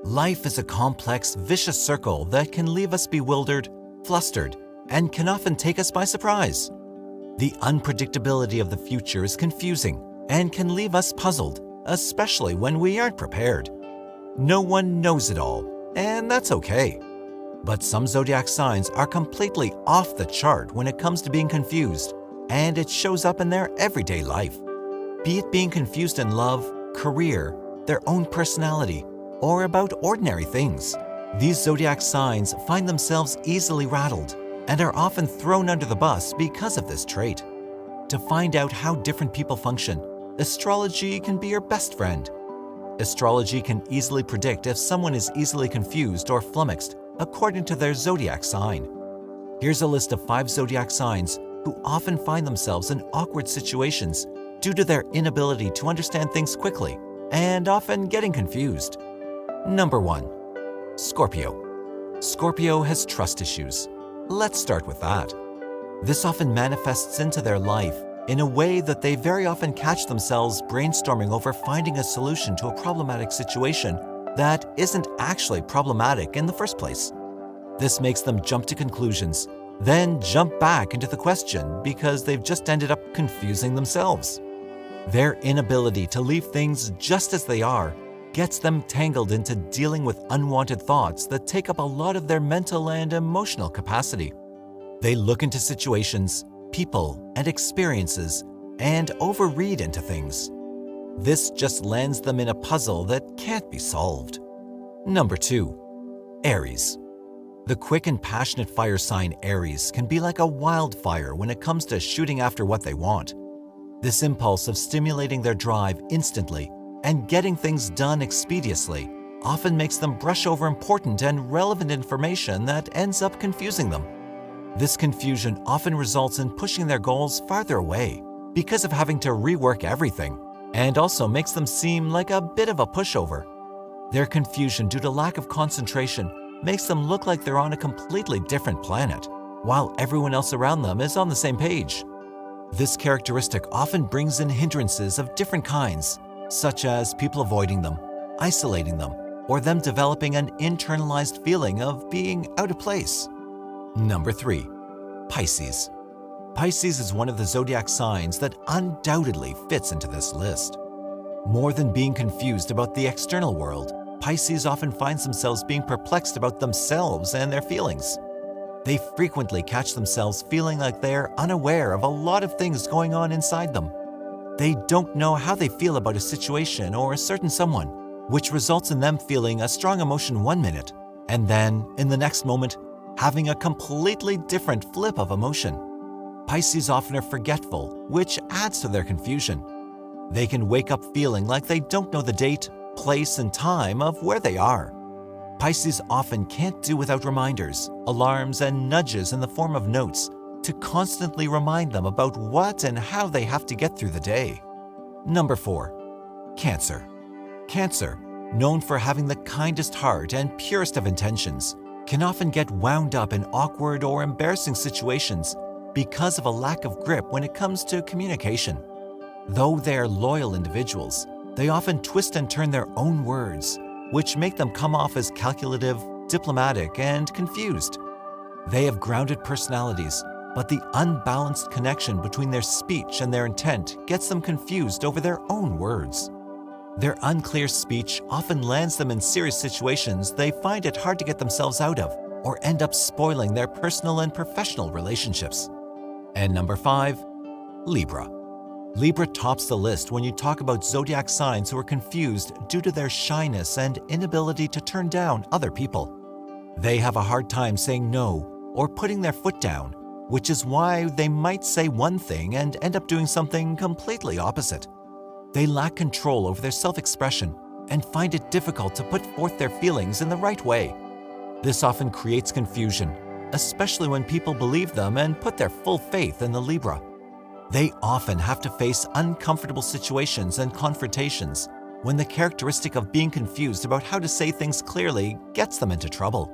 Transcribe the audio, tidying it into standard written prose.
Life is a complex, vicious circle that can leave us bewildered, flustered, and can often take us by surprise. The unpredictability of the future is confusing and can leave us puzzled, especially when we aren't prepared. No one knows it all, and that's okay. But some zodiac signs are completely off the chart when it comes to being confused, and it shows up in their everyday life. Be it being confused in love, career, their own personality, or about ordinary things. These zodiac signs find themselves easily rattled and are often thrown under the bus because of this trait. To find out how different people function, astrology can be your best friend. Astrology can easily predict if someone is easily confused or flummoxed according to their zodiac sign. Here's a list of 5 zodiac signs who often find themselves in awkward situations due to their inability to understand things quickly and often getting confused. Number 1. Scorpio. Scorpio has trust issues. Let's start with that. This often manifests into their life in a way that they very often catch themselves brainstorming over finding a solution to a problematic situation that isn't actually problematic in the first place. This makes them jump to conclusions, then jump back into the question because they've just ended up confusing themselves. Their inability to leave things just as they are gets them tangled into dealing with unwanted thoughts that take up a lot of their mental and emotional capacity. They look into situations, people, and experiences and overread into things. This just lands them in a puzzle that can't be solved. Number 2. Aries. The quick and passionate fire sign Aries can be like a wildfire when it comes to shooting after what they want. This impulse of stimulating their drive instantly and getting things done expeditiously often makes them brush over important and relevant information that ends up confusing them. This confusion often results in pushing their goals farther away because of having to rework everything, and also makes them seem like a bit of a pushover. Their confusion due to lack of concentration makes them look like they're on a completely different planet, while everyone else around them is on the same page. This characteristic often brings in hindrances of different kinds, such as people avoiding them, isolating them, or them developing an internalized feeling of being out of place. Number 3. Pisces. Pisces is one of the zodiac signs that undoubtedly fits into this list. More than being confused about the external world, Pisces often finds themselves being perplexed about themselves and their feelings. They frequently catch themselves feeling like they're unaware of a lot of things going on inside them. They don't know how they feel about a situation or a certain someone, which results in them feeling a strong emotion one minute, and then, in the next moment, having a completely different flip of emotion. Pisces often are forgetful, which adds to their confusion. They can wake up feeling like they don't know the date, place, and time of where they are. Pisces often can't do without reminders, alarms, and nudges in the form of notes to constantly remind them about what and how they have to get through the day. Number 4. Cancer. Cancer, known for having the kindest heart and purest of intentions, can often get wound up in awkward or embarrassing situations because of a lack of grip when it comes to communication. Though they are loyal individuals, they often twist and turn their own words, which make them come off as calculative, diplomatic, and confused. They have grounded personalities, but the unbalanced connection between their speech and their intent gets them confused over their own words. Their unclear speech often lands them in serious situations they find it hard to get themselves out of, or end up spoiling their personal and professional relationships. And number 5, Libra. Libra tops the list when you talk about zodiac signs who are confused due to their shyness and inability to turn down other people. They have a hard time saying no or putting their foot down, which is why they might say one thing and end up doing something completely opposite. They lack control over their self-expression and find it difficult to put forth their feelings in the right way. This often creates confusion, especially when people believe them and put their full faith in the Libra. They often have to face uncomfortable situations and confrontations when the characteristic of being confused about how to say things clearly gets them into trouble.